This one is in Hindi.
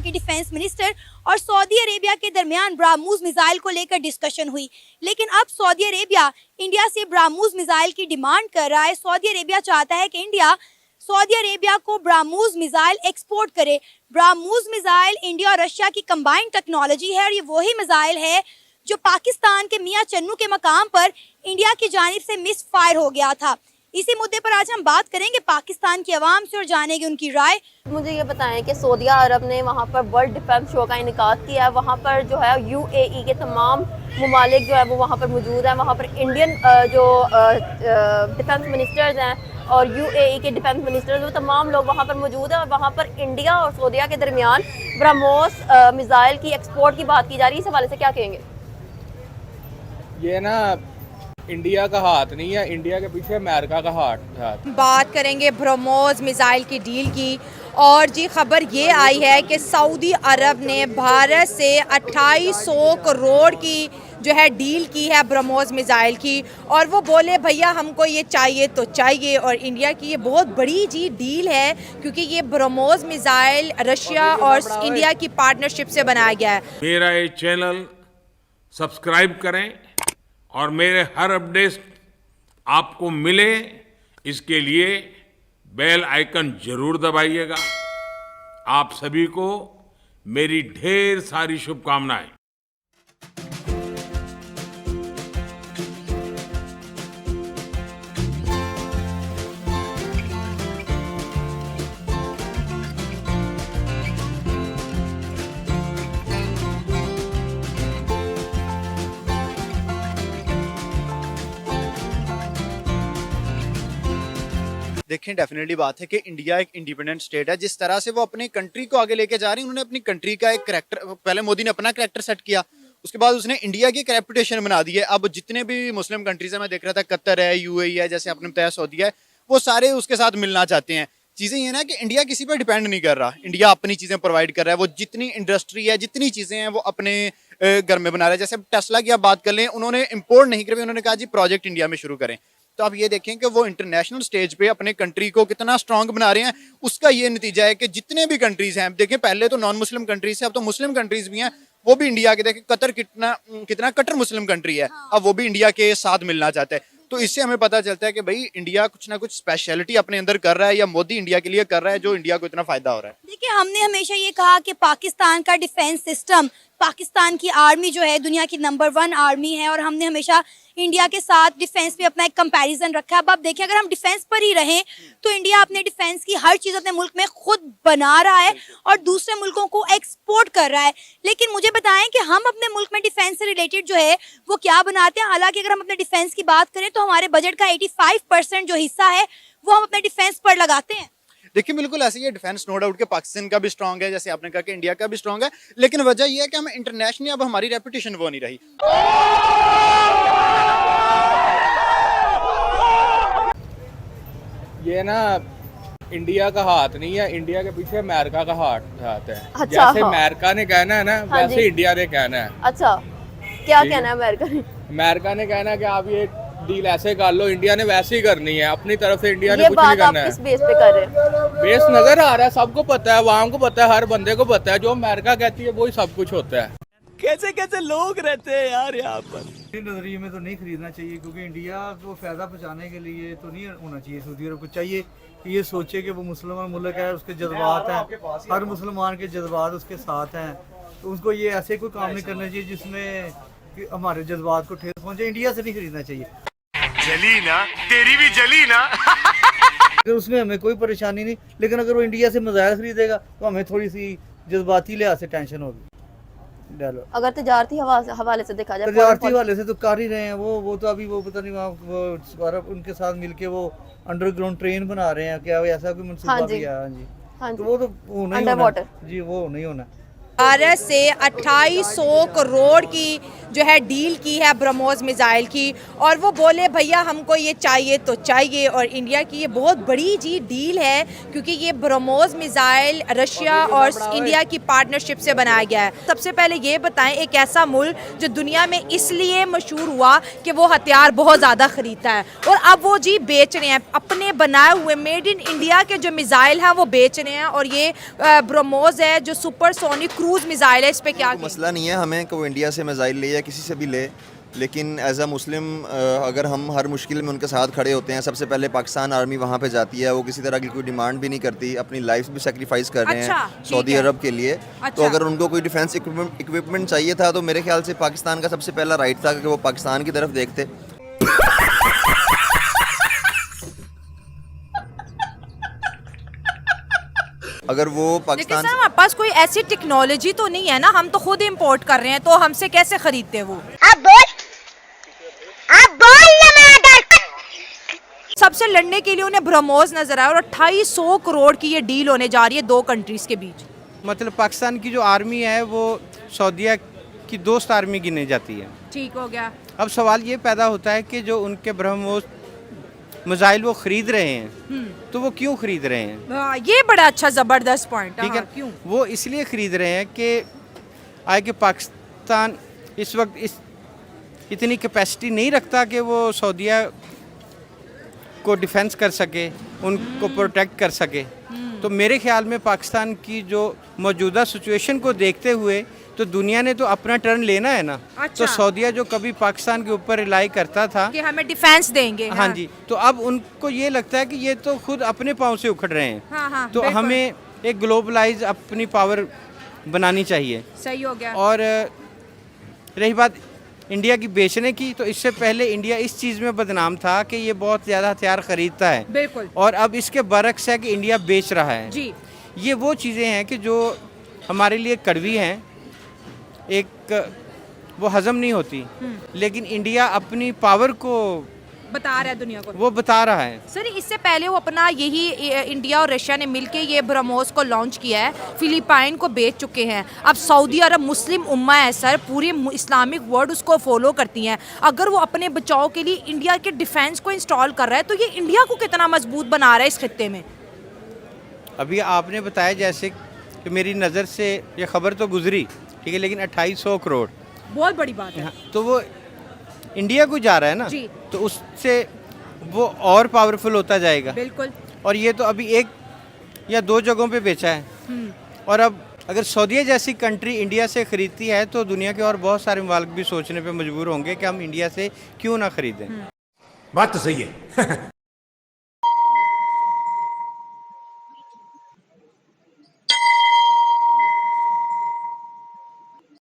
के डिफेंस मिनिस्टर और सऊदी अरेबिया के दरमियान ब्राह्मोस मिसाइल को लेकर डिस्कशन हुई। लेकिन अब सऊदी अरेबिया इंडिया से ब्राह्मोस मिसाइल की डिमांड कर रहा है। सऊदी अरेबिया चाहता है कि इंडिया सऊदी अरेबिया को ब्राह्मोस मिसाइल एक्सपोर्ट करे। ब्राह्मोस मिसाइल इंडिया और रशिया की कंबाइंड टेक्नोलॉजी है और ये वही मिसाइल है जो पाकिस्तान के मियां चन्नू के मकाम पर इंडिया की जानिब से मिस फायर हो गया था। इसी मुद्दे पर आज हम बात करेंगे पाकिस्तान की आवाम से और जानेंगे उनकी राय। मुझे ये बताएं कि सऊदी अरब ने वहाँ पर वर्ल्ड डिफेंस शो का इनेकाद किया है। वहाँ पर जो है यूएई के तमाम ममालिक जो है वो वहाँ पर मौजूद हैं। वहाँ पर इंडियन जो डिफेंस मिनिस्टर्स हैं और यूएई के डिफेंस मिनिस्टर्स, वो तमाम लोग वहाँ पर मौजूद हैं। और वहाँ पर इंडिया और सऊदीया के दरमियान ब्रह्मोस मिसाइल की एक्सपोर्ट की बात की जा रही है। इस हवाले से क्या कहेंगे? ये ना इंडिया का हाथ नहीं है, इंडिया के पीछे अमेरिका का हाथ। बात करेंगे ब्रह्मोस मिसाइल की डील की और जी खबर ये आई है कि सऊदी अरब ने भारत से 2800 करोड़ की जो है डील की है ब्रह्मोस मिसाइल की। और वो बोले भैया हमको ये चाहिए तो चाहिए। और इंडिया की ये बहुत बड़ी जी डील है क्योंकि ये ब्रह्मोस मिसाइल रशिया और इंडिया की पार्टनरशिप से बनाया गया है। मेरा ये चैनल सब्सक्राइब करें और मेरे हर अपडेट आपको मिले, इसके लिए बेल आइकन जरूर दबाइएगा। आप सभी को मेरी ढेर सारी शुभकामनाएं। देखें, डेफिनेटली बात है कि इंडिया एक इंडिपेंडेंट स्टेट है। जिस तरह से वो अपनी कंट्री को आगे लेके जा रही है, उन्होंने अपनी कंट्री का एक करैक्टर, पहले मोदी ने अपना करैक्टर सेट किया, उसके बाद उसने इंडिया की एक रेपुटेशन बना दी है। अब जितने भी मुस्लिम कंट्रीज है, मैं देख रहा था कतर है, यूएई है, जैसे आपने बताया सऊदी है, वो सारे उसके साथ मिलना चाहते हैं। चीज़ें ये ना कि इंडिया किसी पर डिपेंड नहीं कर रहा, इंडिया अपनी चीज़ें प्रोवाइड कर रहा है। वो जितनी इंडस्ट्री है, जितनी चीज़ें हैं, वो अपने घर में बना रहा है। जैसे टेस्ला की आप बात कर लें, उन्होंने इम्पोर्ट नहीं करी, उन्होंने कहा जी प्रोजेक्ट इंडिया में शुरू करें। तो आप ये देखें कि वो इंटरनेशनल स्टेज पे अपने कंट्री को कितना स्ट्रांग बना रहे हैं। उसका ये नतीजा है कि जितने भी कंट्रीज हैं, देखें पहले तो नॉन मुस्लिम कंट्रीज है, अब तो मुस्लिम कंट्रीज भी हैं, वो भी इंडिया के, देखें कतर कितना कट्टर मुस्लिम कंट्री है, अब वो भी इंडिया के साथ मिलना चाहता है। तो इससे हमें पता चलता है कि भाई इंडिया कुछ ना कुछ स्पेशलिटी अपने अंदर कर रहा है, या मोदी इंडिया के लिए कर रहा है, जो इंडिया को इतना फायदा हो रहा है। देखिए, हमने हमेशा ये कहा कि पाकिस्तान का डिफेंस सिस्टम, पाकिस्तान की आर्मी जो है दुनिया की नंबर 1 आर्मी है और हमने हमेशा इंडिया के साथ डिफेंस में अपना एक कंपैरिजन रखा है। अब आप देखिए, अगर हम डिफेंस पर ही रहें तो इंडिया अपने डिफेंस की हर चीज़ अपने मुल्क में खुद बना रहा है और दूसरे मुल्कों को एक्सपोर्ट कर रहा है। लेकिन मुझे बताएं कि हम अपने मुल्क में डिफेंस से रिलेटेड जो है वो क्या बनाते हैं। हालांकि अगर हम अपने डिफेंस की बात करें तो हमारे बजट का 85% जो हिस्सा है वो हम अपने डिफेंस पर लगाते हैं। देखिए, बिल्कुल ऐसे ही है। डिफेंस नो डाउट के पाकिस्तान का भी स्ट्रांग है, जैसे आपने कहा कि इंडिया का भी स्ट्रांग है, लेकिन वजह यह है कि हम इंटरनेशनली अब हमारी रेपुटेशन वो नहीं रही। ये ना इंडिया का हाथ नहीं है, इंडिया के पीछे अमेरिका का हाथ है। अच्छा, जैसे अमेरिका ने कहना है ना, वैसे इंडिया ने कहना है। अच्छा, क्या कहना है अमेरिका ने? अमेरिका ने कहना है कि आप ये डील ऐसे कर लो, इंडिया ने वैसे ही करनी है। अपनी तरफ से इंडिया ने ये कुछ नहीं बात आप करना है। किस बेस पे कर रहे हैं? बेस नजर आ रहा है, सबको पता है, आवाम को पता है, हर बंदे को पता है, जो अमेरिका कहती है वही सब कुछ होता है। कैसे कैसे लोग रहते हैं यार यहाँ पर। नजरिए में तो नहीं खरीदना चाहिए, क्योंकि इंडिया को फायदा पहुंचाने के लिए तो नहीं होना चाहिए। सऊदी अरब को चाहिए कि ये सोचे कि वो मुसलमान मुल्क है, उसके जज्बात हैं, हर मुसलमान के जज्बात उसके साथ हैं। तो उसको ये ऐसे कोई काम नहीं करना चाहिए जिसमें हमारे जज्बात को ठेस पहुंचे। इंडिया से नहीं खरीदना चाहिए। जली ना, तेरी भी जली ना। उसमें हमें कोई परेशानी नहीं, लेकिन अगर वो इंडिया से मिसाइल खरीदेगा तो हमें थोड़ी सी जज्बाती लिहाज से टेंशन होगी। अगर तजारती हवाले से देखा जाए, तजारती हवाले से तो कर ही रहे हैं। वो तो अभी वो पता नहीं वहाँ वो अरब उनके साथ मिलके वो अंडरग्राउंड ट्रेन बना रहे हैं, क्या ऐसा कोई मंसूबा भी है? हाँ जी, हाँ जी, तो वो तो होना ही होना जी, वो नहीं होना। भारत से 2800 करोड़ की जो है डील की है ब्रह्मोस मिसाइल की, और वो बोले भैया हमको ये चाहिए तो चाहिए। और इंडिया की ये बहुत बड़ी जी डील है, क्योंकि ये ब्रह्मोस मिसाइल रशिया और इंडिया की पार्टनरशिप से बनाया गया है। सबसे पहले ये बताएं, एक ऐसा मुल्क जो दुनिया में इसलिए मशहूर हुआ कि वो हथियार बहुत ज़्यादा ख़रीदता है, और अब वो जी बेच रहे हैं अपने बनाए हुए मेड इन इंडिया के जो मिसाइल हैं वो बेच रहे हैं। और ये ब्रह्मोस है जो सुपरसोनिक क्रूज मिसाइल है, इस पे क्या मसला नहीं है हमें कि वो इंडिया से मिसाइल ले या किसी से भी ले, लेकिन एज अ मुस्लिम अगर हम हर मुश्किल में उनके साथ खड़े होते हैं। सबसे पहले पाकिस्तान आर्मी वहाँ पे जाती है, वो किसी तरह की कोई डिमांड भी नहीं करती, अपनी लाइफ भी सेक्रीफाइस कर रहे अच्छा, हैं सऊदी अरब के लिए। तो अगर उनको कोई डिफेंस इक्विपमेंट चाहिए था तो मेरे ख्याल से पाकिस्तान का सबसे पहला राइट था कि वो पाकिस्तान की तरफ देखते। अगर वो लेकिन पाकिस्तान सर हमारे पास कोई ऐसी टेक्नोलॉजी तो नहीं है ना, हम तो खुद इंपोर्ट कर रहे हैं, तो हमसे कैसे खरीदते हैं वो? सबसे लड़ने के लिए उन्हें ब्रह्मोस नजर आया, और 2800 करोड़ की ये डील होने जा रही है दो कंट्रीज के बीच। मतलब पाकिस्तान की जो आर्मी है वो सऊदीया की दोस्त आर्मी गिनी जाती है। ठीक हो गया। अब सवाल ये पैदा होता है कि जो उनके ब्रह्मोस मिसाइल वो खरीद रहे हैं तो वो क्यों खरीद रहे हैं? हाँ, ये बड़ा अच्छा जबरदस्त पॉइंट। ठीक है, क्यों? वो इसलिए खरीद रहे हैं कि आए कि पाकिस्तान इस वक्त इतनी कैपेसिटी नहीं रखता कि वो सऊदीया को डिफेंस कर सके, उनको प्रोटेक्ट कर सके। तो मेरे ख्याल में पाकिस्तान की जो मौजूदा सिचुएशन को देखते हुए तो दुनिया ने तो अपना टर्न लेना है ना। अच्छा। तो सऊदीया जो कभी पाकिस्तान के ऊपर रिलाई करता था कि हमें डिफेंस देंगे। हाँ जी, तो अब उनको ये लगता है कि ये तो खुद अपने पाँव से उखड़ रहे हैं। हाँ, तो हमें एक ग्लोबलाइज अपनी पावर बनानी चाहिए। सही हो गया। और रही बात इंडिया की बेचने की, तो इससे पहले इंडिया इस चीज़ में बदनाम था कि ये बहुत ज़्यादा हथियार खरीदता है। बिल्कुल। और अब इसके बरक्स है कि इंडिया बेच रहा है जी। ये वो चीज़ें हैं कि जो हमारे लिए कड़वी हैं, एक वो हजम नहीं होती, लेकिन इंडिया अपनी पावर को बता रहा है दुनिया को, वो बता रहा है। सर इससे पहले वो अपना यही इंडिया और रशिया ने मिलके ये ब्रह्मोस को लॉन्च किया है, फिलिपाइन को बेच चुके हैं। अब सऊदी अरब मुस्लिम उम्मा है सर, पूरी इस्लामिक वर्ल्ड उसको फॉलो करती हैं। अगर वो अपने बचाव के लिए इंडिया के डिफेंस को इंस्टॉल कर रहा है तो ये इंडिया को कितना मजबूत बना रहा है इस खित्ते में? अभी आपने बताया जैसे कि मेरी नज़र से ये खबर तो गुजरी, ठीक है, लेकिन 2800 करोड़ बहुत बड़ी बात है। तो वो इंडिया को जा रहा है ना जी। तो उससे वो और पावरफुल होता जाएगा। बिल्कुल। और ये तो अभी एक या दो जगहों पे बेचा है, और अब अगर सऊदीया जैसी कंट्री इंडिया से खरीदती है तो दुनिया के और बहुत सारे मुल्क भी सोचने पे मजबूर होंगे कि हम इंडिया से क्यों ना खरीदें। बात तो सही है।